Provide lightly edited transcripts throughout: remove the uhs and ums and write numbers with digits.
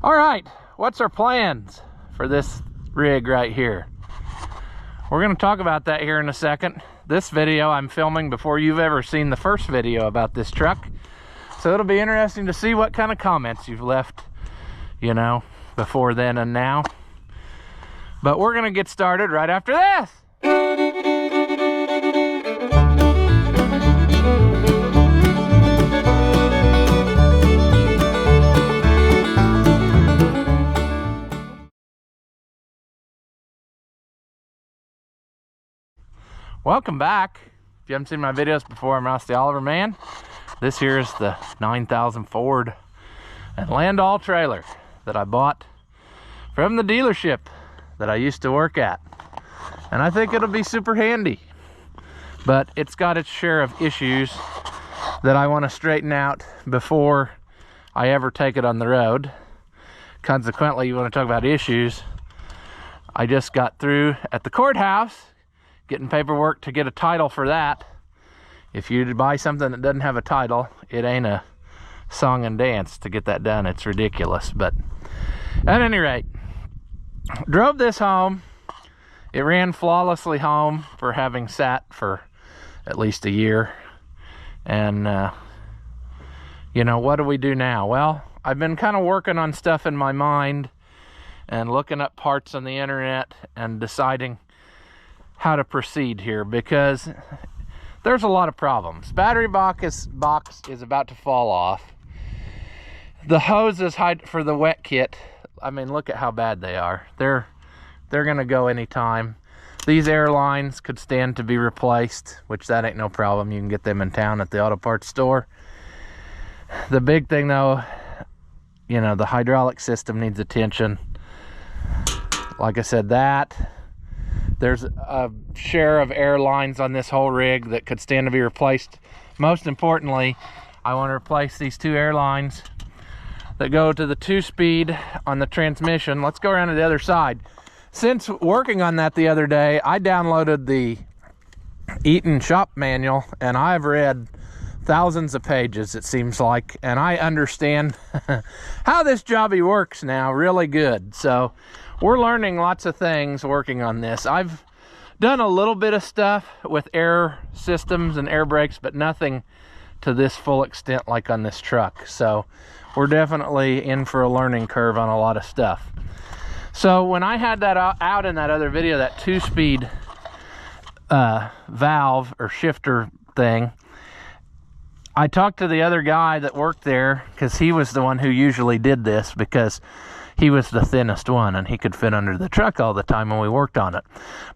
All right, what's our plans for this rig right here? We're going to talk about that here in a second. This video I'm filming before you've ever seen the first video about this truck. So it'll be interesting to see what kind of comments you've left, you know, before then and now. But we're going to get started right after this. Welcome back. If you haven't seen my videos before, I'm Ross the Oliver Man. This here is the 9000 Ford and Landall trailer that I bought from the dealership that I used to work at. And I think it'll be super handy. But it's got its share of issues that I want to straighten out before I ever take it on the road. Consequently, you want to talk about issues. I just got through at the courthouse getting paperwork to get a title for that. If you buy something that doesn't have a title, it ain't a song and dance to get that done. It's ridiculous. But at any rate, drove this home. It ran flawlessly home for having sat for at least a year. And you know, what do we do now? Well, I've been kind of working on stuff in my mind and looking up parts on the internet and deciding how to proceed here, because there's a lot of problems. Battery box is about to fall off. The hoses for the wet kit, I mean, look at how bad they are. They're gonna go anytime. These air lines could stand to be replaced, which that ain't no problem. You can get them in town at the auto parts store. The big thing though, you know, the hydraulic system needs attention. Like I said, there's a share of air lines on this whole rig that could stand to be replaced. Most importantly, I want to replace these two air lines that go to the 2-speed on the transmission. Let's go around to the other side. Since working on that the other day, I downloaded the Eaton shop manual, and I've read thousands of pages, it seems like, and I understand how this jobby works now really good. So we're learning lots of things working on this. I've done a little bit of stuff with air systems and air brakes, but nothing to this full extent like on this truck. So we're definitely in for a learning curve on a lot of stuff. So when I had that out in that other video, that 2-speed valve or shifter thing, I talked to the other guy that worked there, because he was the one who usually did this, because he was the thinnest one and he could fit under the truck all the time when we worked on it.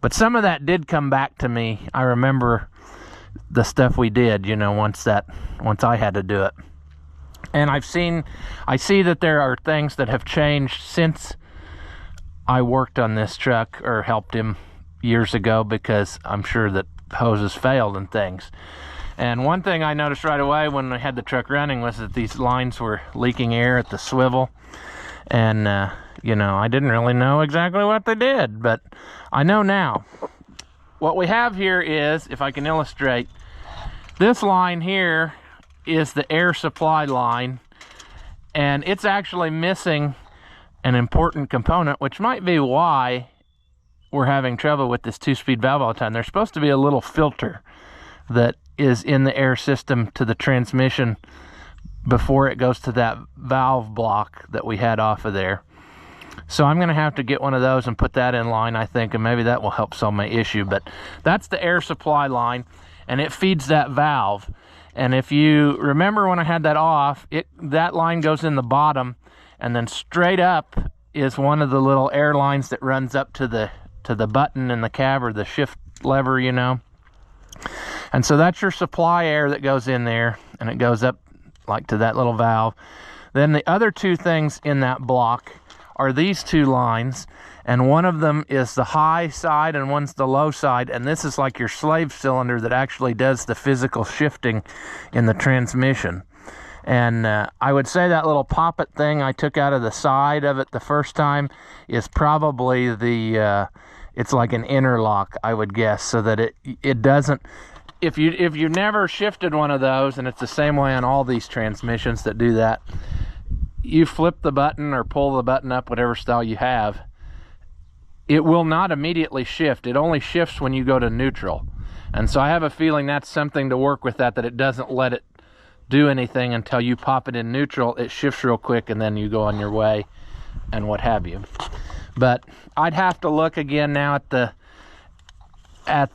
But some of that did come back to me. I remember the stuff we did, you know, once I had to do it. And I see that there are things that have changed since I worked on this truck or helped him years ago, because I'm sure that hoses failed and things. And one thing I noticed right away when I had the truck running was that these lines were leaking air at the swivel. And, you know, I didn't really know exactly what they did, but I know now. What we have here is, if I can illustrate, this line here is the air supply line, and it's actually missing an important component, which might be why we're having trouble with this 2-speed valve all the time. There's supposed to be a little filter that is in the air system to the transmission before it goes to that valve block that we had off of there. So I'm going to have to get one of those and put that in line, I think, and maybe that will help solve my issue. But that's the air supply line, and it feeds that valve. And if you remember when I had that off, that line goes in the bottom, and then straight up is one of the little air lines that runs up to the button in the cab, or the shift lever, you know. And so that's your supply air that goes in there, and it goes up like to that little valve. Then the other two things in that block are these two lines, and one of them is the high side and one's the low side, and this is like your slave cylinder that actually does the physical shifting in the transmission. And I would say that little poppet thing I took out of the side of it the first time is probably the it's like an interlock, I would guess, so that it doesn't, if you never shifted one of those, and it's the same way on all these transmissions that do that, you flip the button or pull the button up, whatever style you have, it will not immediately shift. It only shifts when you go to neutral. And so I have a feeling that's something to work with, that it doesn't let it do anything until you pop it in neutral. It shifts real quick and then you go on your way and what have you. But I'd have to look again now at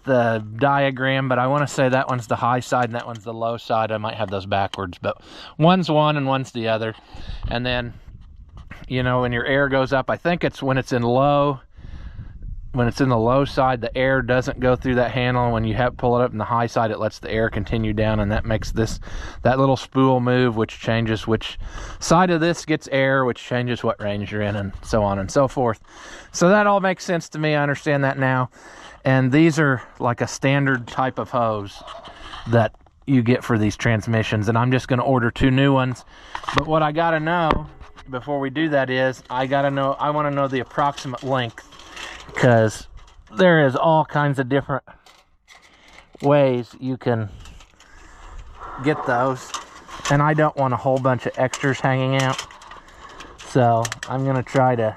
the diagram, but I want to say that one's the high side and that one's the low side. I might have those backwards, but one's one and one's the other. And then, you know, when your air goes up, I think it's when it's in low, when it's in the low side, the air doesn't go through that handle, and when you pull it up in the high side, it lets the air continue down, and that makes that little spool move, which changes which side of this gets air, which changes what range you're in, and so on and so forth. So that all makes sense to me. I understand that now. And these are like a standard type of hose that you get for these transmissions, and I'm just going to order 2 new ones. But what I got to know before we do that is I want to know the approximate length, because there is all kinds of different ways you can get those, and I don't want a whole bunch of extras hanging out. So I'm going to try to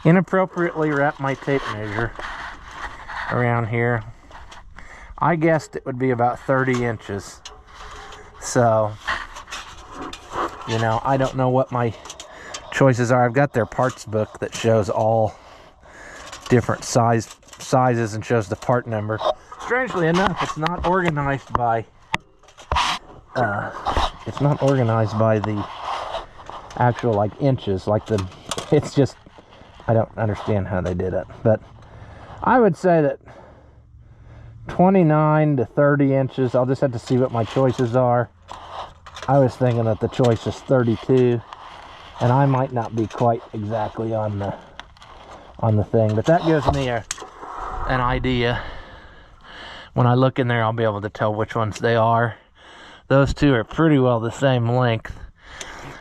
inappropriately wrap my tape measure around here. I guessed it would be about 30 inches. So, you know, I don't know what my choices are. I've got their parts book that shows all different sizes and shows the part number. Strangely enough, it's not organized by the actual like inches, it's just, I don't understand how they did it, but I would say that 29 to 30 inches. I'll just have to see what my choices are. I was thinking that the choice is 32, and I might not be quite exactly on the thing, but that gives me an idea. When I look in there, I'll be able to tell which ones they are. Those 2 are pretty well the same length.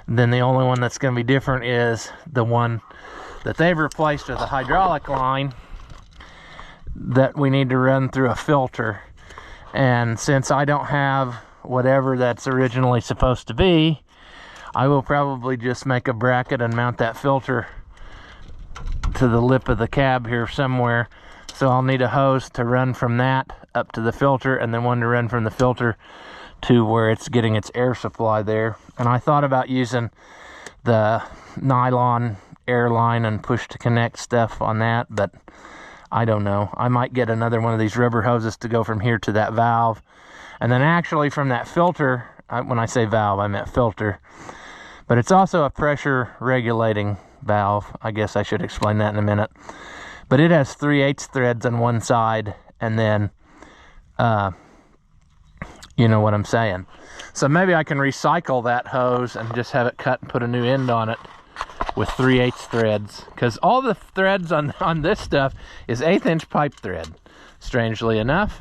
Then the only one that's going to be different is the one that they've replaced with a hydraulic line that we need to run through a filter. And since I don't have whatever that's originally supposed to be, I will probably just make a bracket and mount that filter to the lip of the cab here somewhere. So I'll need a hose to run from that up to the filter, and then one to run from the filter to where it's getting its air supply there. And I thought about using the nylon air line and push to connect stuff on that, but I don't know. I might get another one of these rubber hoses to go from here to that valve. And then actually from that filter, when I say valve, I meant filter. But it's also a pressure regulating valve. I guess I should explain that in a minute. But it has 3/8 threads on one side, and then, you know what I'm saying. So maybe I can recycle that hose and just have it cut and put a new end on it with 3/8 threads, because all the threads on this stuff is 1/8 inch pipe thread, strangely enough.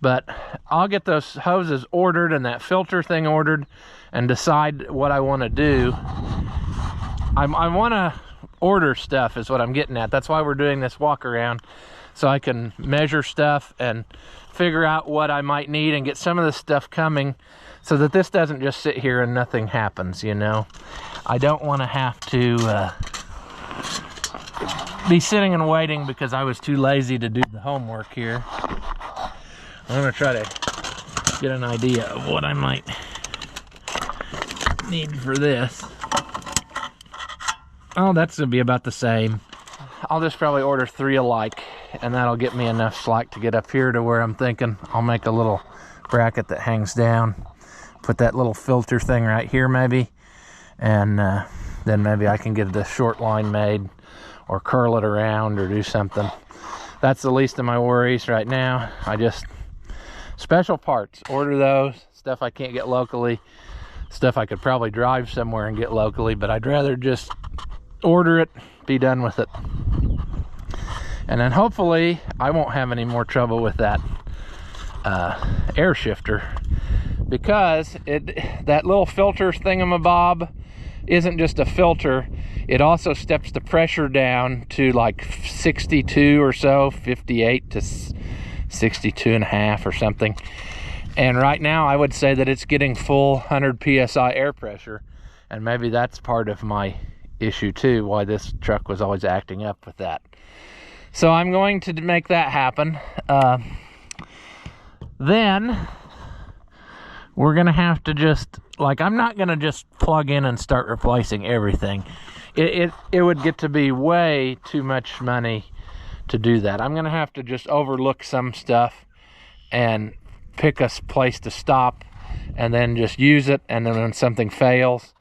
But I'll get those hoses ordered and that filter thing ordered and decide what I want to do. I want to order stuff is what I'm getting at. That's why we're doing this walk around, so I can measure stuff and figure out what I might need and get some of this stuff coming, so that this doesn't just sit here and nothing happens, you know. I don't want to have to be sitting and waiting because I was too lazy to do the homework here. I'm going to try to get an idea of what I might need for this. Oh, that's going to be about the same. I'll just probably order 3 alike, and that'll get me enough slack to get up here to where I'm thinking I'll make a little bracket that hangs down. Put that little filter thing right here maybe, and then maybe I can get the short line made or curl it around or do something. That's the least of my worries right now. Special parts, order those. Stuff I can't get locally, stuff I could probably drive somewhere and get locally, but I'd rather just order it, be done with it. And then hopefully I won't have any more trouble with that air shifter, because that little filter thingamabob isn't just a filter, it also steps the pressure down to like 62 or so, 58 to 62.5 or something. And right now I would say that it's getting full 100 psi air pressure, And maybe that's part of my issue too, why this truck was always acting up with that. So I'm going to make that happen. Then we're gonna have to just, like, I'm not gonna just plug in and start replacing everything. It would get to be way too much money to do that. I'm gonna have to just overlook some stuff and pick a place to stop and then just use it, and then when something fails,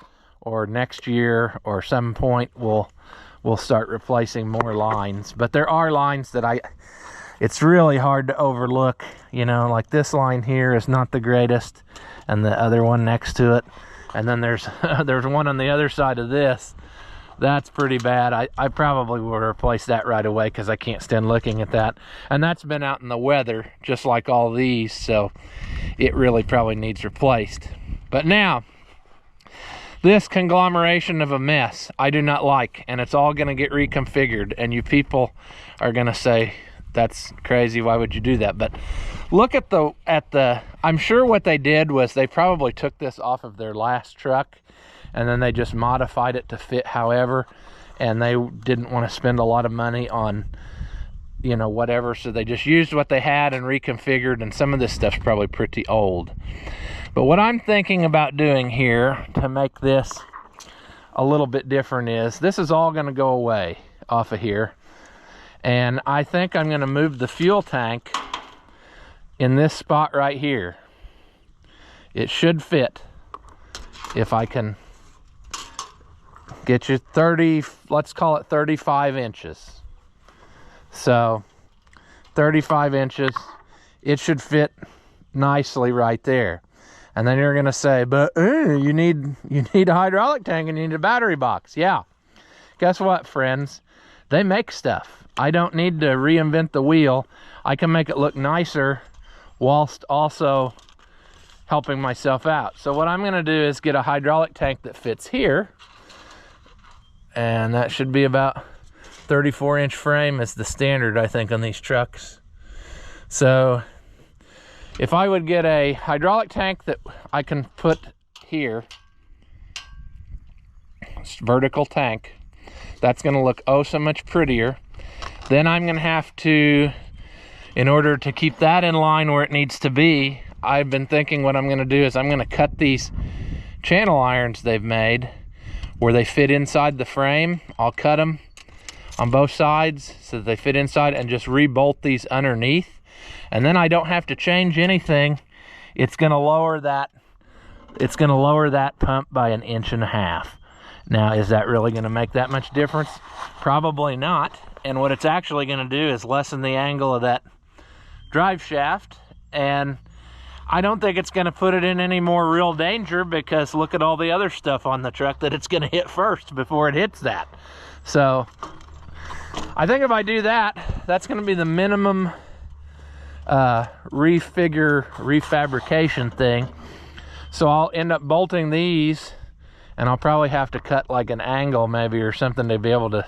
or next year or some point, we'll start replacing more lines. But there are lines that it's really hard to overlook, you know, like this line here is not the greatest, and the other one next to it, and then there's there's one on the other side of this that's pretty bad. I probably will replace that right away because I can't stand looking at that, and that's been out in the weather just like all these, so it really probably needs replaced. But now, this conglomeration of a mess I do not like, and it's all going to get reconfigured, and you people are going to say, that's crazy, why would you do that? But look at the I'm sure what they did was they probably took this off of their last truck, and then they just modified it to fit however, and they didn't want to spend a lot of money on, you know, whatever, so they just used what they had and reconfigured, and some of this stuff's probably pretty old. But what I'm thinking about doing here to make this a little bit different is, this is all going to go away off of here, and I think I'm going to move the fuel tank in this spot right here. It should fit if I can get you 30, let's call it 35 inches. So 35 inches, it should fit nicely right there. And then you're going to say, but you need a hydraulic tank and you need a battery box. Yeah. Guess what, friends? They make stuff. I don't need to reinvent the wheel. I can make it look nicer whilst also helping myself out. So what I'm going to do is get a hydraulic tank that fits here. And that should be about 34-inch frame is the standard, I think, on these trucks. So if I would get a hydraulic tank that I can put here, vertical tank, that's going to look oh so much prettier. Then I'm going to have to, in order to keep that in line where it needs to be, I've been thinking what I'm going to do is I'm going to cut these channel irons they've made where they fit inside the frame. I'll cut them on both sides so that they fit inside and just re-bolt these underneath. And then I don't have to change anything. It's going to lower that pump by 1.5 inches. Now, is that really going to make that much difference? Probably not. And what it's actually going to do is lessen the angle of that drive shaft, and I don't think it's going to put it in any more real danger, because look at all the other stuff on the truck that it's going to hit first before it hits that. So I think if I do that, that's going to be the minimum refabrication thing. So I'll end up bolting these, and I'll probably have to cut like an angle maybe or something to be able to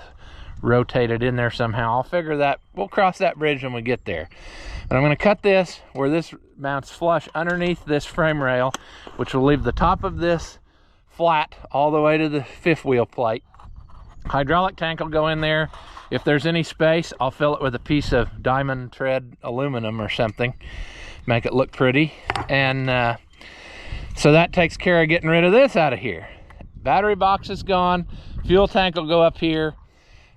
rotate it in there somehow. I'll figure that, we'll cross that bridge when we get there. But I'm going to cut this where this mounts flush underneath this frame rail, which will leave the top of this flat all the way to the fifth wheel plate. Hydraulic tank will go in there. If there's any space, I'll fill it with a piece of diamond tread aluminum or something, make it look pretty. And so that takes care of getting rid of this out of here. Battery box is gone. Fuel tank will go up here.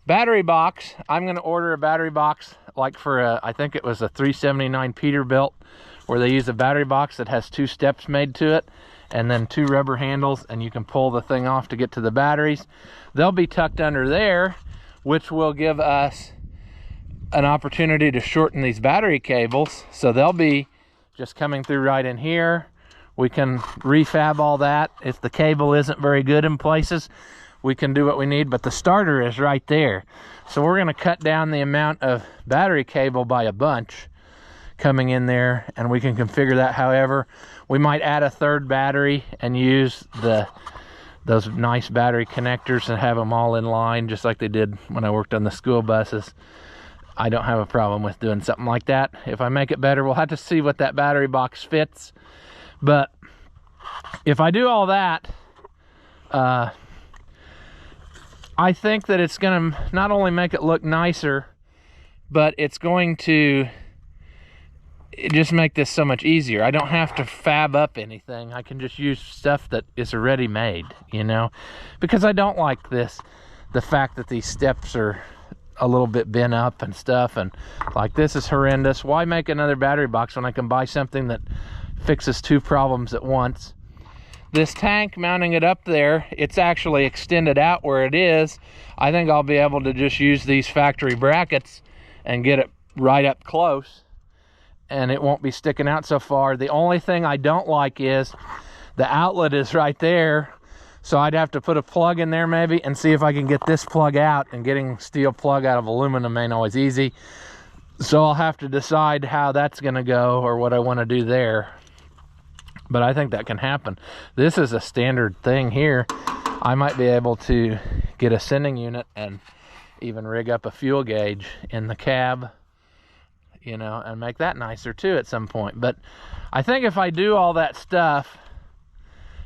Battery box, I'm going to order a battery box like for I think it was a 379 Peterbilt, where they use a battery box that has 2 steps made to it and then 2 rubber handles, and you can pull the thing off to get to the batteries. They'll be tucked under there, which will give us an opportunity to shorten these battery cables. So they'll be just coming through right in here. We can refab all that. If the cable isn't very good in places, we can do what we need, but the starter is right there. So we're gonna cut down the amount of battery cable by a bunch coming in there, and we can configure that however. We might add a 3rd battery and use those nice battery connectors and have them all in line, just like they did when I worked on the school buses. I don't have a problem with doing something like that. If I make it better, we'll have to see what that battery box fits. But if I do all that, I think that it's going to not only make it look nicer, but it's going to just make this so much easier. I don't have to fab up anything. I can just use stuff that is already made, you know, because I don't like the fact that these steps are a little bit bent up and stuff, and like this is horrendous. Why make another battery box when I can buy something that fixes two problems at once? This tank, mounting it up there, it's actually extended out where it is. I think I'll be able to just use these factory brackets and get it right up close, and it won't be sticking out so far. The only thing I don't like is the outlet is right there, so I'd have to put a plug in there maybe and see if I can get this plug out, and getting steel plug out of aluminum ain't always easy. So I'll have to decide how that's gonna go or what I wanna do there. But I think that can happen. This is a standard thing here. I might be able to get a sending unit and even rig up a fuel gauge in the cab, you know, and make that nicer too at some point. But I think if I do all that stuff,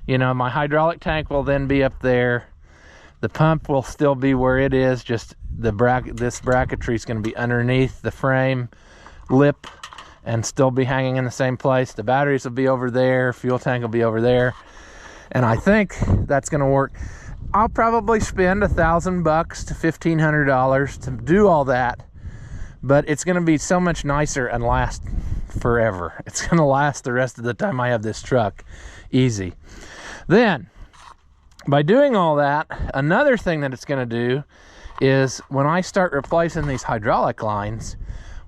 you know, my hydraulic tank will then be up there. The pump will still be where it is, just this bracketry is going to be underneath the frame lip and still be hanging in the same place. The batteries will be over there, fuel tank will be over there, and I think that's going to work. I'll probably spend $1,000 to $1,500 to do all that, but it's going to be so much nicer and last forever. It's going to last the rest of the time I have this truck easy. Then, by doing all that, another thing that it's going to do is when I start replacing these hydraulic lines,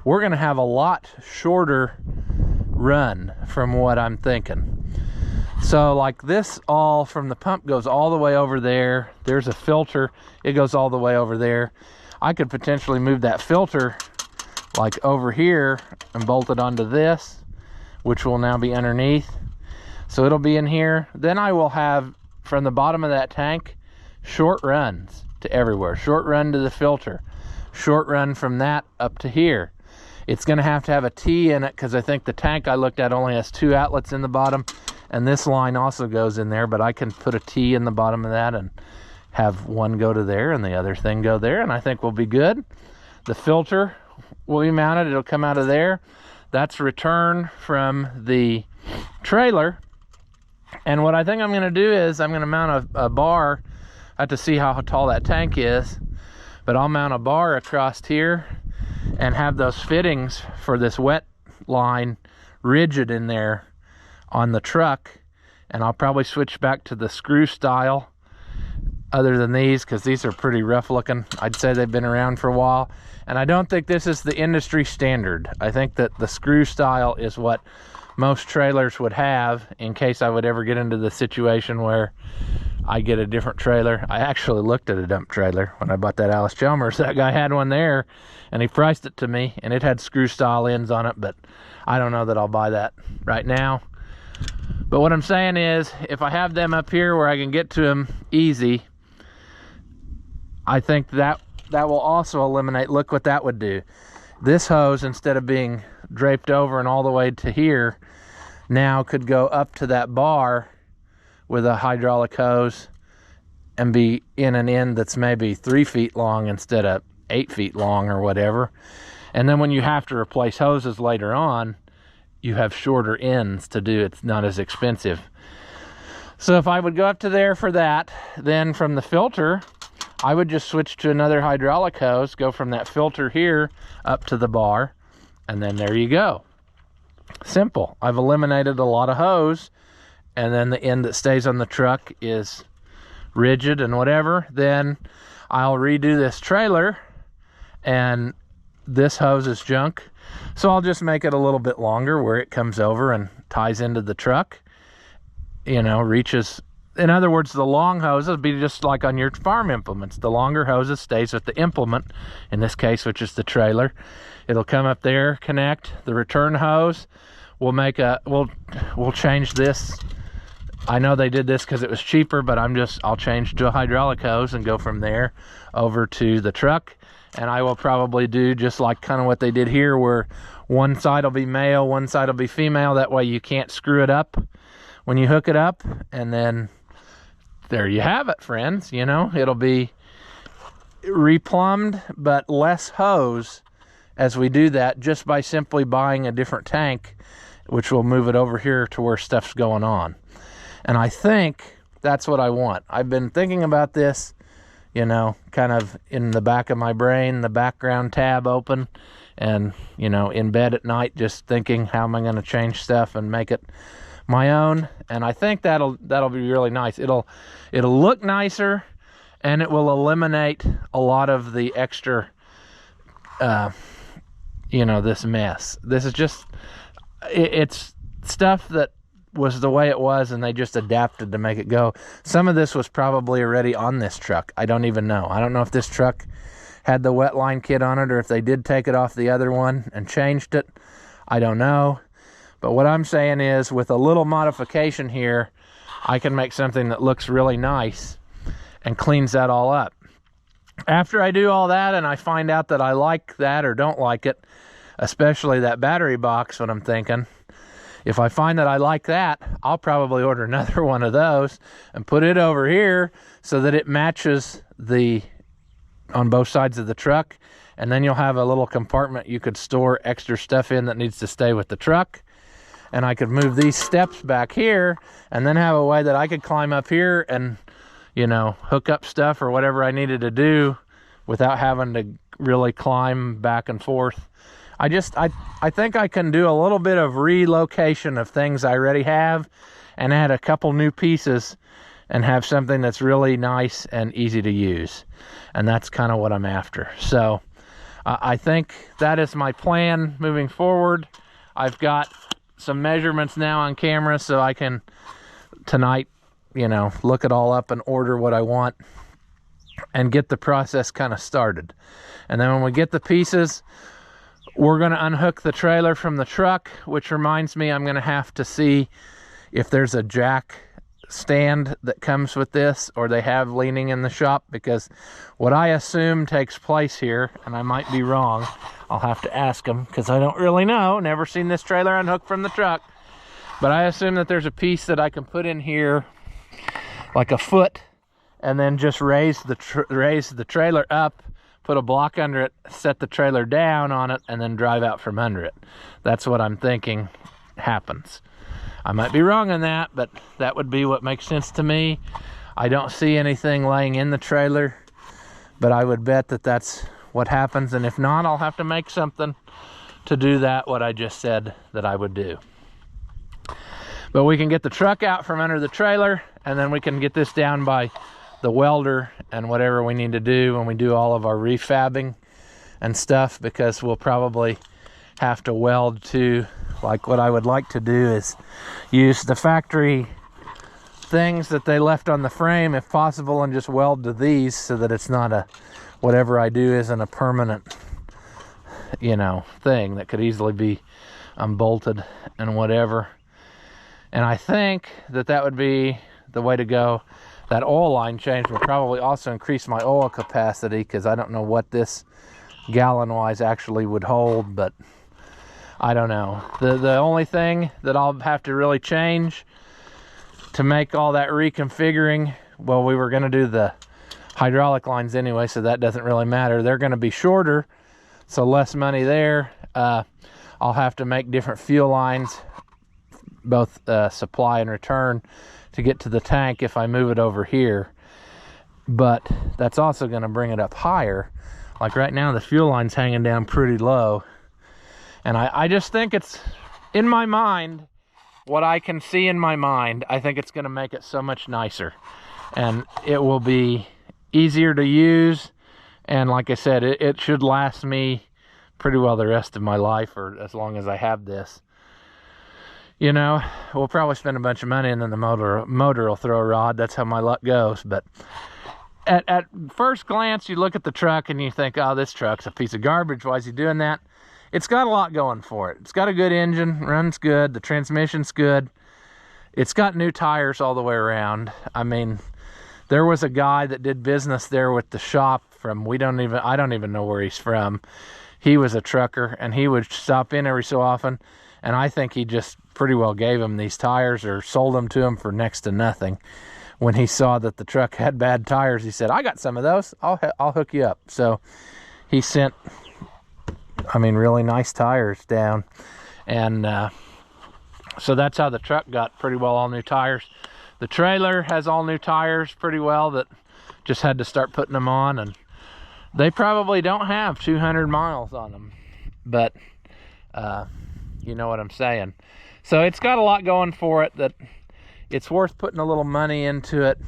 we're going to have a lot shorter run from what I'm thinking. So like this, all from the pump goes all the way over there. There's a filter, it goes all the way over there. I could potentially move that filter like over here and bolt it onto this, which will now be underneath. So it'll be in here. Then I will have, from the bottom of that tank, short runs to everywhere. Short run to the filter. Short run from that up to here. It's going to have a T in it because I think the tank I looked at only has 2 outlets in the bottom, and this line also goes in there, but I can put a T in the bottom of that and have one go to there and the other thing go there, and I think we'll be good. The filter will be mounted. It'll come out of there. That's return from the trailer. And what I think I'm going to do is I'm going to mount a bar. I have to see how tall that tank is, but I'll mount a bar across here and have those fittings for this wet line rigid in there on the truck. And I'll probably switch back to the screw style other than these, because these are pretty rough looking. I'd say they've been around for a while, and I don't think this is the industry standard. I think that the screw style is what most trailers would have in case I would ever get into the situation where I get a different trailer. I actually looked at a dump trailer when I bought that Alice Chalmers. That guy had one there and he priced it to me, and it had screw style ends on it, but I don't know that I'll buy that right now. But what I'm saying is, if I have them up here where I can get to them easy, I think that will also eliminate, look what that would do. This hose, instead of being draped over and all the way to here, now could go up to that bar with a hydraulic hose and be in an end that's maybe 3 feet long instead of 8 feet long or whatever. And then when you have to replace hoses later on, you have shorter ends to do. It's not as expensive. So if I would go up to there for that, then from the filter, I would just switch to another hydraulic hose, go from that filter here up to the bar, and then there you go. Simple. I've eliminated a lot of hose, and then the end that stays on the truck is rigid and whatever. Then I'll redo this trailer, and this hose is junk. So I'll just make it a little bit longer where it comes over and ties into the truck, you know, reaches. In other words, the long hoses will be just like on your farm implements. The longer hoses stays with the implement, in this case, which is the trailer. It'll come up there, connect. The return hose, we'll change this. I know they did this because it was cheaper, but I'll change to a hydraulic hose and go from there over to the truck. And I will probably do just like kind of what they did here, where one side will be male, one side will be female. That way you can't screw it up when you hook it up. And then there you have it, friends. You know, it'll be replumbed, but less hose as we do that, just by simply buying a different tank, which will move it over here to where stuff's going on. And I think that's what I want. I've been thinking about this, you know, kind of in the back of my brain, the background tab open, and, you know, in bed at night, just thinking, how am I going to change stuff and make it my own? And I think that'll be really nice. It'll look nicer, and it will eliminate a lot of the extra, you know, this mess. This is just, it's stuff that was the way it was, and they just adapted to make it go. Some of this was probably already on this truck. I don't even know. I don't know if this truck had the wet line kit on it, or if they did take it off the other one and changed it. I don't know. But what I'm saying is, with a little modification here, I can make something that looks really nice and cleans that all up. After I do all that and I find out that I like that or don't like it, especially that battery box, what I'm thinking, if I find that I like that, I'll probably order another one of those and put it over here so that it matches on both sides of the truck. And then you'll have a little compartment you could store extra stuff in that needs to stay with the truck. And I could move these steps back here, and then have a way that I could climb up here and, you know, hook up stuff or whatever I needed to do without having to really climb back and forth. I think I can do a little bit of relocation of things I already have and add a couple new pieces and have something that's really nice and easy to use. And that's kind of what I'm after. So I think that is my plan moving forward. I've got some measurements now on camera, so I can tonight, you know, look it all up and order what I want and get the process kind of started. And then when we get the pieces, we're going to unhook the trailer from the truck, which reminds me, I'm going to have to see if there's a jack stand that comes with this, or they have leaning in the shop, because what I assume takes place here, and I might be wrong, I'll have to ask them, because I don't really know, never seen this trailer unhooked from the truck, but I assume that there's a piece that I can put in here like a foot, and then just raise the trailer up, put a block under it, set the trailer down on it, and then drive out from under it. That's what I'm thinking happens. I might be wrong on that, but that would be what makes sense to me. I don't see anything laying in the trailer, but I would bet that that's what happens. And if not, I'll have to make something to do that, what I just said that I would do. But we can get the truck out from under the trailer, and then we can get this down by the welder and whatever we need to do when we do all of our refabbing and stuff, because we'll probably have to weld to, like, what I would like to do is use the factory things that they left on the frame if possible, and just weld to these so that it's not whatever I do isn't a permanent, you know, thing that could easily be unbolted and whatever. And I think that would be the way to go. That oil line change will probably also increase my oil capacity, because I don't know what this gallon wise actually would hold, but I don't know. The only thing that I'll have to really change to make all that reconfiguring, well, we were going to do the hydraulic lines anyway, so that doesn't really matter. They're going to be shorter, so less money there. I'll have to make different fuel lines, both supply and return, to get to the tank if I move it over here. But that's also going to bring it up higher. Like right now, the fuel line's hanging down pretty low. And I just think it's, in my mind, what I can see in my mind, I think it's going to make it so much nicer. And it will be easier to use. And like I said, it should last me pretty well the rest of my life, or as long as I have this. You know, we'll probably spend a bunch of money, and then the motor will throw a rod. That's how my luck goes. But at first glance, you look at the truck and you think, oh, this truck's a piece of garbage. Why is he doing that? It's got a lot going for it. It's got a good engine, runs good, the transmission's good. It's got new tires all the way around. I mean, there was a guy that did business there with the shop from, I don't even know where he's from. He was a trucker, and he would stop in every so often, and I think he just pretty well gave him these tires or sold them to him for next to nothing. when he saw that the truck had bad tires, he said, I got some of those, I'll hook you up. So he sent, I mean, really nice tires down. And so that's how the truck got pretty well all new tires. The trailer has all new tires pretty well, that just had to start putting them on, and they probably don't have 200 miles on them, but you know what I'm saying. So it's got a lot going for it, that it's worth putting a little money into it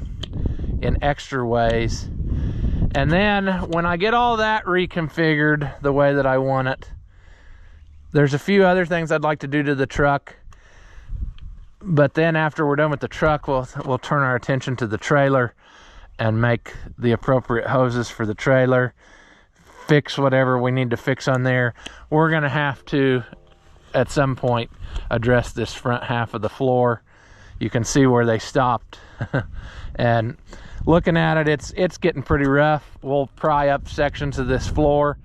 in extra ways. And then when I get all that reconfigured the way that I want it, there's a few other things I'd like to do to the truck. But then after we're done with the truck, we'll turn our attention to the trailer and make the appropriate hoses for the trailer, fix whatever we need to fix on there. We're gonna have to, at some point, address this front half of the floor. You can see where they stopped. And looking at it, it's getting pretty rough. We'll pry up sections of this floor.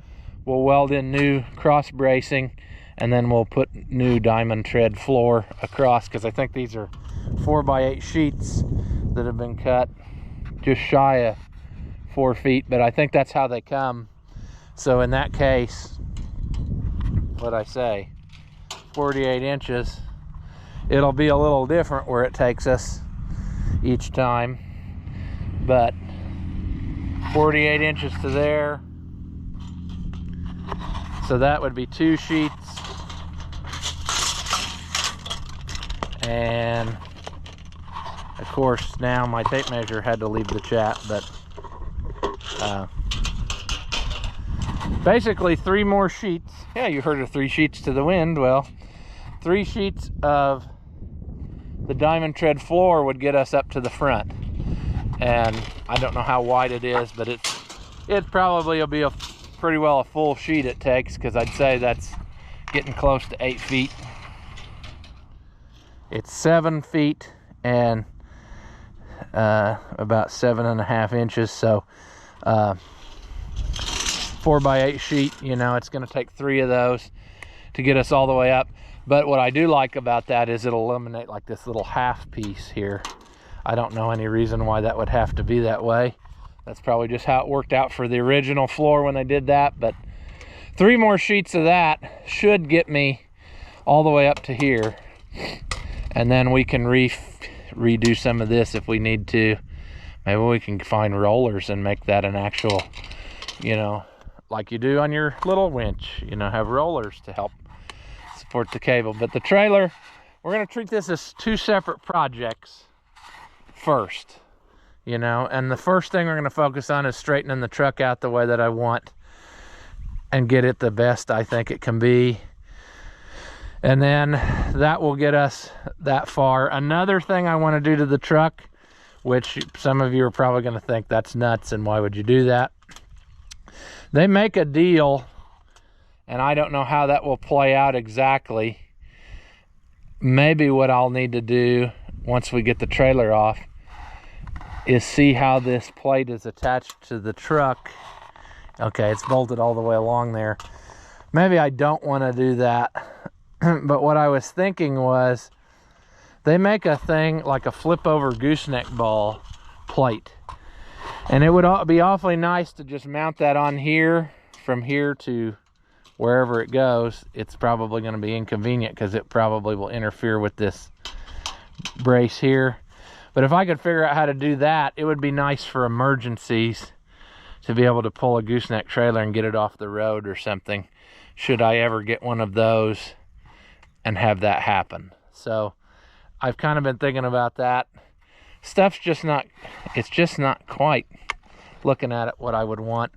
We'll weld in new cross bracing, and then we'll put new diamond tread floor across, because I think these are 4x8 sheets that have been cut just shy of 4 feet, but I think that's how they come. So in that case, what'd I say, 48 inches. It'll be a little different where it takes us each time, but 48 inches to there. So that would be 2 sheets. And of course now my tape measure had to leave the chat, but basically 3 more sheets. Yeah, you heard of 3 sheets to the wind. Well, 3 sheets of the diamond tread floor would get us up to the front. And I don't know how wide it is, but it probably will be pretty well a full sheet it takes, because I'd say that's getting close to 8 feet. It's 7 feet and about 7.5 inches. So 4x8 sheet, you know, it's going to take 3 of those to get us all the way up. But what I do like about that is it'll eliminate like this little half piece here. I don't know any reason why that would have to be that way. That's probably just how it worked out for the original floor when they did that. But 3 more sheets of that should get me all the way up to here. And then we can redo some of this if we need to. Maybe we can find rollers and make that an actual, you know, like you do on your little winch, you know, have rollers to help support the cable. But the trailer, we're going to treat this as 2 separate projects first, you know. And the first thing we're going to focus on is straightening the truck out the way that I want and get it the best I think it can be. And then that will get us that far. Another thing I want to do to the truck, which some of you are probably going to think that's nuts and why would you do that? They make a deal, and I don't know how that will play out exactly. Maybe what I'll need to do once we get the trailer off is see how this plate is attached to the truck. Okay, it's bolted all the way along there. Maybe I don't want to do that. But what I was thinking was, they make a thing like a flip over gooseneck ball plate. And it would be awfully nice to just mount that on here, from here to wherever it goes. It's probably going to be inconvenient because it probably will interfere with this brace here. But if I could figure out how to do that, it would be nice for emergencies to be able to pull a gooseneck trailer and get it off the road or something, should I ever get one of those and have that happen. So I've kind of been thinking about that. Stuff's just not, it's just not quite looking at it what I would want.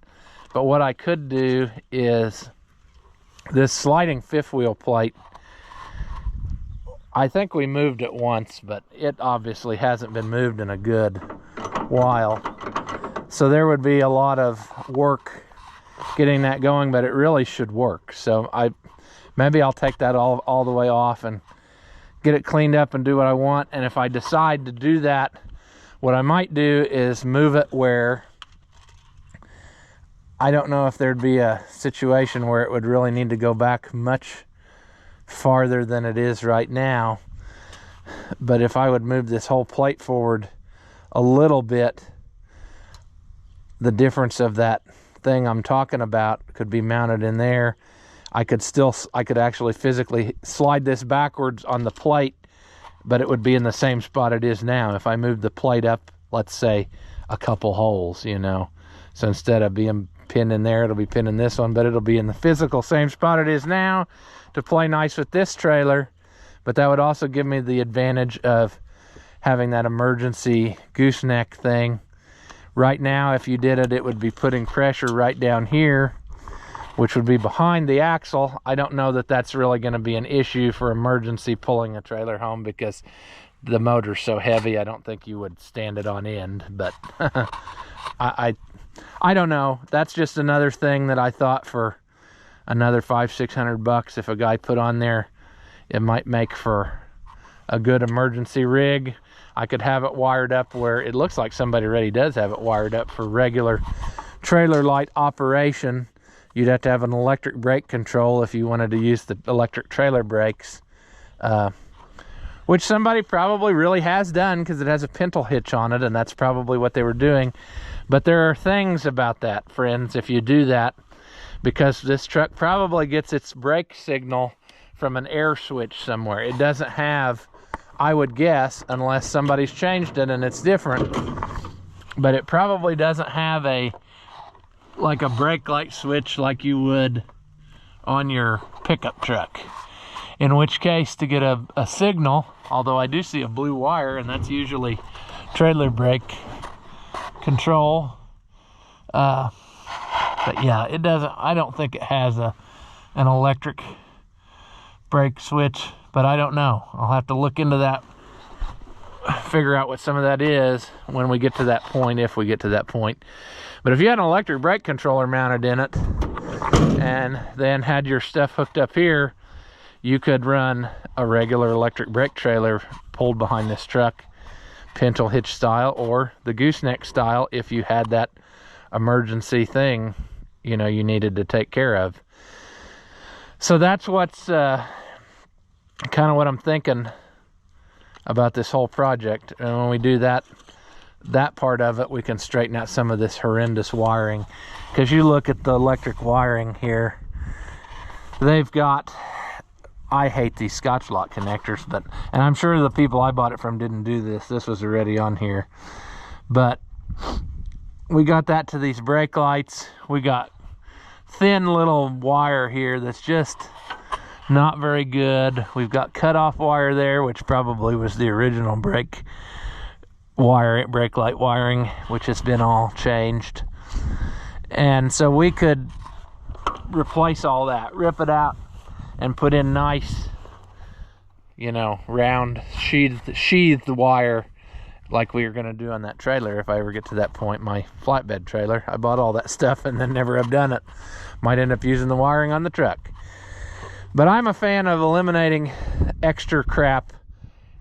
But what I could do is this sliding fifth wheel plate, I think we moved it once, but it obviously hasn't been moved in a good while. So there would be a lot of work getting that going, but it really should work. So maybe I'll take that all the way off and get it cleaned up and do what I want. And if I decide to do that, what I might do is move it where I don't know if there'd be a situation where it would really need to go back much farther than it is right now. But if I would move this whole plate forward a little bit the difference of that thing I'm talking about could be mounted in there. I could actually physically slide this backwards on the plate, but it would be in the same spot it is now. If I moved the plate up, let's say a couple holes, you know. So instead of being pinned in there, it'll be pinned in this one, but it'll be in the physical same spot it is now to play nice with this trailer. But that would also give me the advantage of having that emergency gooseneck thing. Right now, if you did it, it would be putting pressure right down here, which would be behind the axle. I don't know that that's really going to be an issue for emergency pulling a trailer home, because the motor's so heavy, I don't think you would stand it on end. But I don't know. That's just another thing that I thought for another $500-600 if a guy put on there, it might make for a good emergency rig. I could have it wired up where it looks like somebody already does have it wired up for regular trailer light operation. You'd have to have an electric brake control if you wanted to use the electric trailer brakes, which somebody probably really has done, because it has a pintle hitch on it, and that's probably what they were doing. But there are things about that, friends, if you do that, because this truck probably gets its brake signal from an air switch somewhere. It doesn't have, I would guess, unless somebody's changed it and it's different, but it probably doesn't have like a brake light switch like you would on your pickup truck. In which case, to get a signal, although I do see a blue wire, and that's usually trailer brake control, but yeah, it doesn't, I don't think it has an electric brake switch, but I don't know. I'll have to look into that, figure out what some of that is when we get to that point, if we get to that point. But if you had an electric brake controller mounted in it and then had your stuff hooked up here, you could run a regular electric brake trailer pulled behind this truck, pintle hitch style, or the gooseneck style if you had that emergency thing, you know, you needed to take care of. So that's what's kind of what I'm thinking about this whole project. And when we do that part of it, we can straighten out some of this horrendous wiring. Because you look at the electric wiring here, they've got, I hate these Scotch lock connectors, but, and I'm sure the people I bought it from didn't do this. This was already on here. But we got that to these brake lights. We got thin little wire here that's just not very good. We've got cutoff wire there, which probably was the original brake light wiring, which has been all changed. And so we could replace all that, rip it out, and put in nice, you know, round sheathed wire like we were going to do on that trailer if I ever get to that point. My flatbed trailer, I bought all that stuff and then never have done it. Might end up using the wiring on the truck. But I'm a fan of eliminating extra crap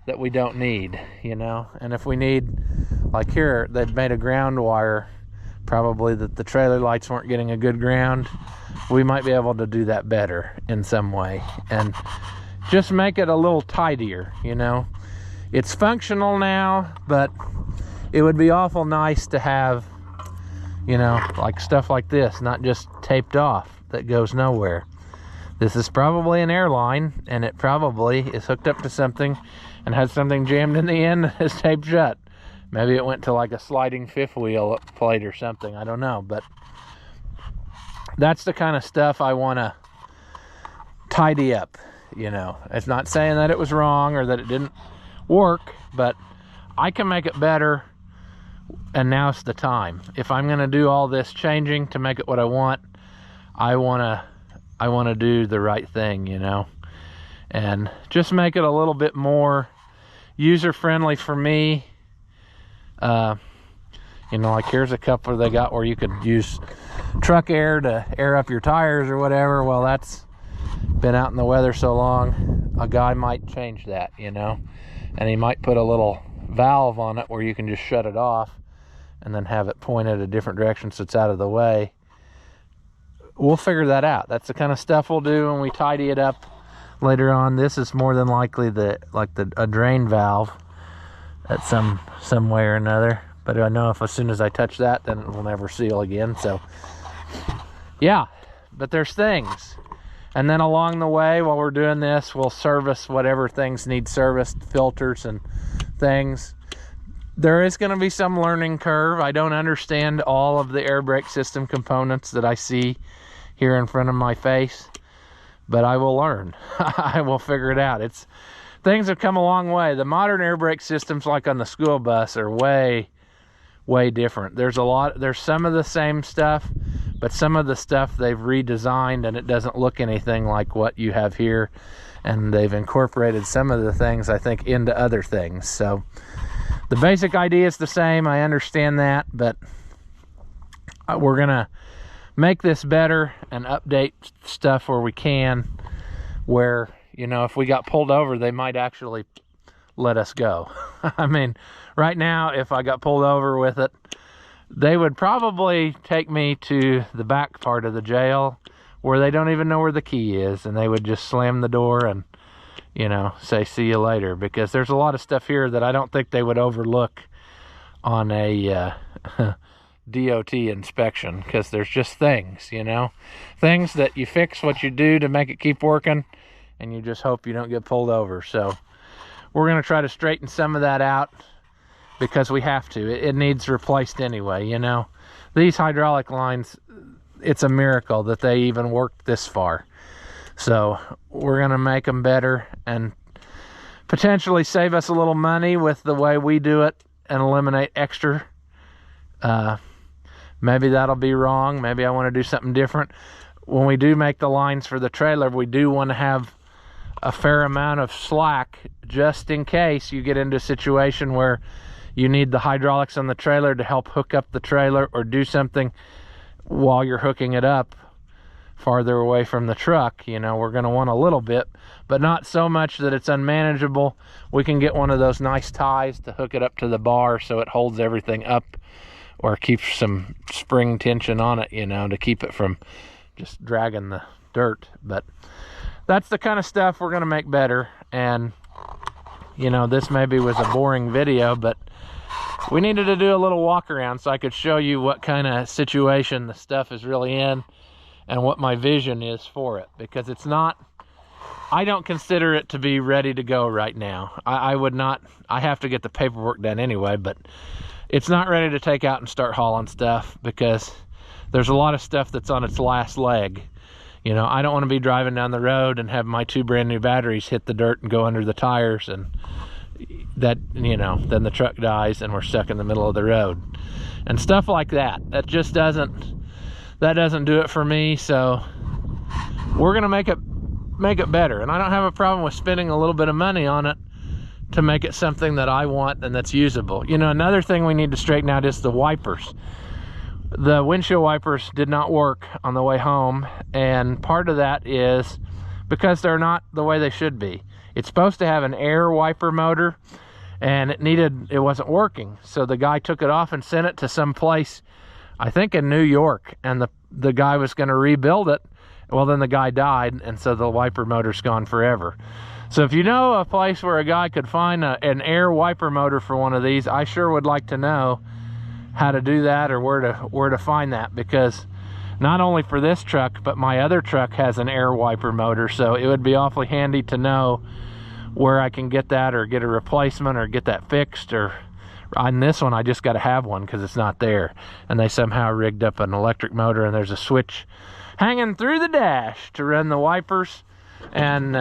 that we don't need, you know. And if we need, like here, they've made a ground wire, probably that the trailer lights weren't getting a good ground. We might be able to do that better in some way and just make it a little tidier, you know. It's functional now, but it would be awful nice to have, you know, like stuff like this, not just taped off that goes nowhere. This is probably an airline, and it probably is hooked up to something and has something jammed in the end that is taped shut. Maybe it went to like a sliding fifth wheel plate or something, I don't know. But that's the kind of stuff I want to tidy up, you know. It's not saying that it was wrong or that it didn't work, but I can make it better, and now's the time. If I'm going to do all this changing to make it what I want, I want to do the right thing, you know, and just make it a little bit more user-friendly for me. You know, like here's a couple they got where you could use truck air to air up your tires or whatever. Well, that's been out in the weather so long, a guy might change that, you know, and he might put a little valve on it where you can just shut it off and then have it point at a different direction so it's out of the way. We'll figure that out. That's the kind of stuff we'll do when we tidy it up later on. This is more than likely a drain valve, some way or another. But I know if as soon as I touch that, then it will never seal again. So yeah, but there's things. And then along the way, while we're doing this, we'll service whatever things need serviced, filters and things. There is going to be some learning curve. I don't understand all of the air brake system components that I see here in front of my face, but I will learn. I will figure it out. Things have come a long way. The modern air brake systems, like on the school bus, are way different. There's some of the same stuff, but some of the stuff they've redesigned and it doesn't look anything like what you have here. And they've incorporated some of the things, I think, into other things. So the basic idea is the same. I understand that, but we're gonna make this better and update stuff where we can, where, you know, if we got pulled over, they might actually let us go. I mean, right now, if I got pulled over with it, they would probably take me to the back part of the jail where they don't even know where the key is, and they would just slam the door and, you know, say, see you later, because there's a lot of stuff here that I don't think they would overlook on a DOT inspection, because there's just things, you know, things that you fix what you do to make it keep working, and you just hope you don't get pulled over. So we're going to try to straighten some of that out, because we have to. It needs replaced anyway, you know. These hydraulic lines, it's a miracle that they even worked this far. So we're going to make them better and potentially save us a little money with the way we do it and eliminate extra. Maybe that'll be wrong. Maybe I want to do something different. When we do make the lines for the trailer, we do want to have a fair amount of slack, just in case you get into a situation where you need the hydraulics on the trailer to help hook up the trailer, or do something while you're hooking it up farther away from the truck. You know, we're going to want a little bit, but not so much that it's unmanageable. We can get one of those nice ties to hook it up to the bar so it holds everything up, or keeps some spring tension on it, you know, to keep it from just dragging the dirt. But that's the kind of stuff we're going to make better. And, you know, this maybe was a boring video, but we needed to do a little walk around so I could show you what kind of situation the stuff is really in and what my vision is for it, because it's not, I don't consider it to be ready to go right now. I would not, I have to get the paperwork done anyway, but it's not ready to take out and start hauling stuff, because there's a lot of stuff that's on its last leg. You know, I don't want to be driving down the road and have my 2 brand new batteries hit the dirt and go under the tires, and that, you know, then the truck dies and we're stuck in the middle of the road and stuff like that. That just doesn't do it for me. So we're gonna make it better, and I don't have a problem with spending a little bit of money on it to make it something that I want and that's usable. You know, another thing we need to straighten out is the wipers. The windshield wipers did not work on the way home, and part of that is because they're not the way they should be. It's supposed to have an air wiper motor, and it wasn't working. So the guy took it off and sent it to some place, I think in New York, and the guy was going to rebuild it. Well, then the guy died, and so the wiper motor's gone forever. So if you know a place where a guy could find an air wiper motor for one of these, I sure would like to know how to do that, or where to find that, because not only for this truck, but my other truck has an air wiper motor. So it would be awfully handy to know where I can get that, or get a replacement, or get that fixed. Or on this one, I just got to have one because it's not there, and they somehow rigged up an electric motor, and there's a switch hanging through the dash to run the wipers. And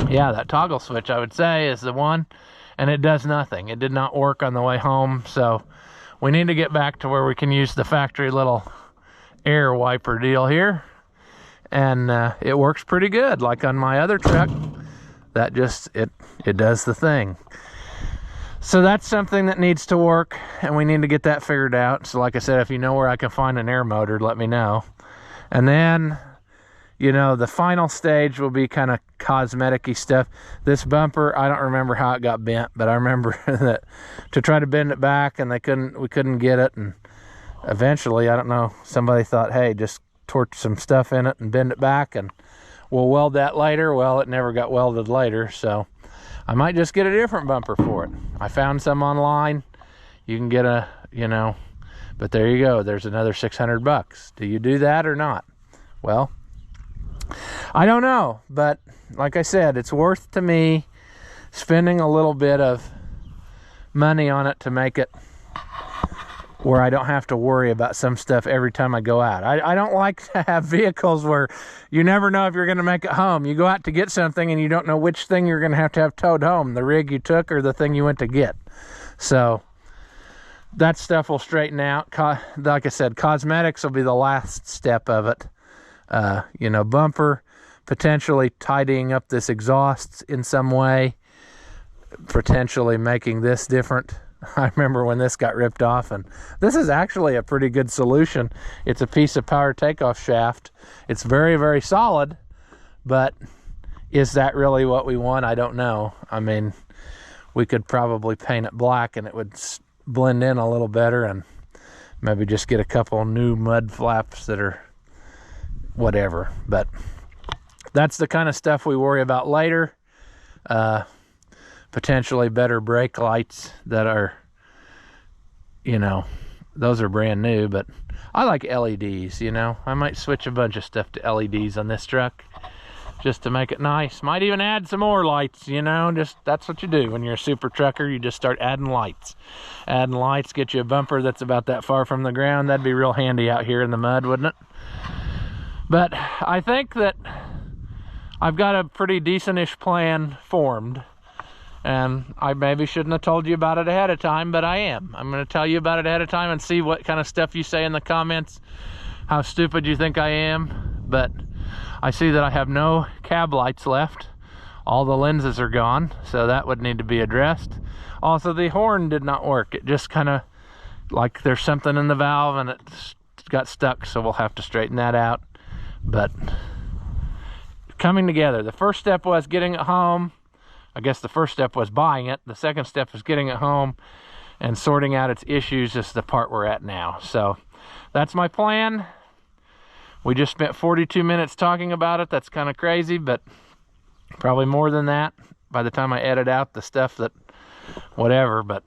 yeah, that toggle switch, I would say, is the one, and it does nothing. It did not work on the way home. So we need to get back to where we can use the factory little air wiper deal here, and it works pretty good. Like on my other truck, that just it does the thing. So that's something that needs to work, and we need to get that figured out. So like I said, if you know where I can find an air motor, let me know. And then, you know, the final stage will be kind of cosmetic-y stuff. This bumper, I don't remember how it got bent, but I remember that to try to bend it back, and we couldn't get it. And eventually, I don't know, somebody thought, hey, just torch some stuff in it and bend it back, and we'll weld that later. Well, it never got welded later. So I might just get a different bumper for it. I found some online. You can get a, you know, but there you go. There's another 600 bucks. Do you do that or not? Well, I don't know, but like I said, it's worth to me spending a little bit of money on it to make it where I don't have to worry about some stuff every time I go out. I don't like to have vehicles where you never know if you're going to make it home. You go out to get something and you don't know which thing you're going to have towed home, the rig you took or the thing you went to get. So that stuff will straighten out. Like I said, cosmetics will be the last step of it. You know, bumper, potentially tidying up this exhaust in some way, potentially making this different. I remember when this got ripped off, and this is actually a pretty good solution. It's a piece of power takeoff shaft. It's very, very solid, but is that really what we want? I don't know. I mean, we could probably paint it black and it would blend in a little better, and maybe just get a couple new mud flaps that are whatever. But that's the kind of stuff we worry about later. Potentially better brake lights that are, you know, those are brand new, but I like LEDs, you know. I might switch a bunch of stuff to LEDs on this truck just to make it nice. Might even add some more lights, you know. Just, that's what you do when you're a super trucker. You just start adding lights. Adding lights, get you a bumper that's about that far from the ground. That'd be real handy out here in the mud, wouldn't it? But I think that I've got a pretty decent-ish plan formed. And I maybe shouldn't have told you about it ahead of time, but I am. I'm going to tell you about it ahead of time and see what kind of stuff you say in the comments, how stupid you think I am. But I see that I have no cab lights left. All the lenses are gone, so that would need to be addressed. Also, the horn did not work. It just kind of, like there's something in the valve and it got stuck, so we'll have to straighten that out. But coming together. The first step was getting it home. I guess the first step was buying it. The second step was getting it home and sorting out its issues. Is the part we're at now. So that's my plan. We just spent 42 minutes talking about it. That's kind of crazy, but probably more than that by the time I edit out the stuff that whatever. But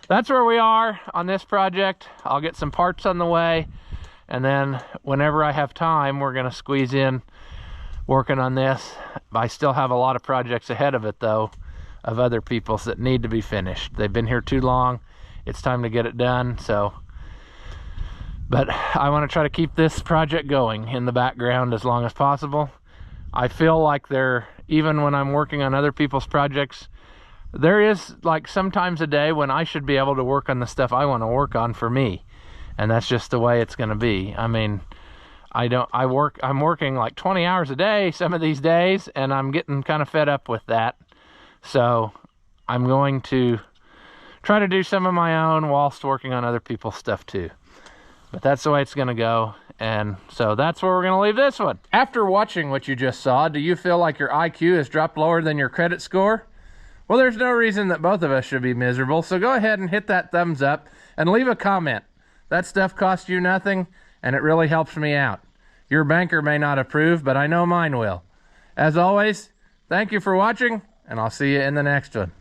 that's where we are on this project. I'll get some parts on the way, and then whenever I have time, we're going to squeeze in working on this. I still have a lot of projects ahead of it though, of other people's that need to be finished. They've been here too long. It's time to get it done. So, but I want to try to keep this project going in the background as long as possible. I feel like even when I'm working on other people's projects, there is like sometimes a day when I should be able to work on the stuff I want to work on for me. And that's just the way it's going to be. I mean, I'm working like 20 hours a day some of these days, and I'm getting kind of fed up with that. So I'm going to try to do some of my own whilst working on other people's stuff too. But that's the way it's going to go. And so that's where we're going to leave this one. After watching what you just saw, do you feel like your IQ has dropped lower than your credit score? Well, there's no reason that both of us should be miserable. So go ahead and hit that thumbs up and leave a comment. That stuff costs you nothing, and it really helps me out. Your banker may not approve, but I know mine will. As always, thank you for watching, and I'll see you in the next one.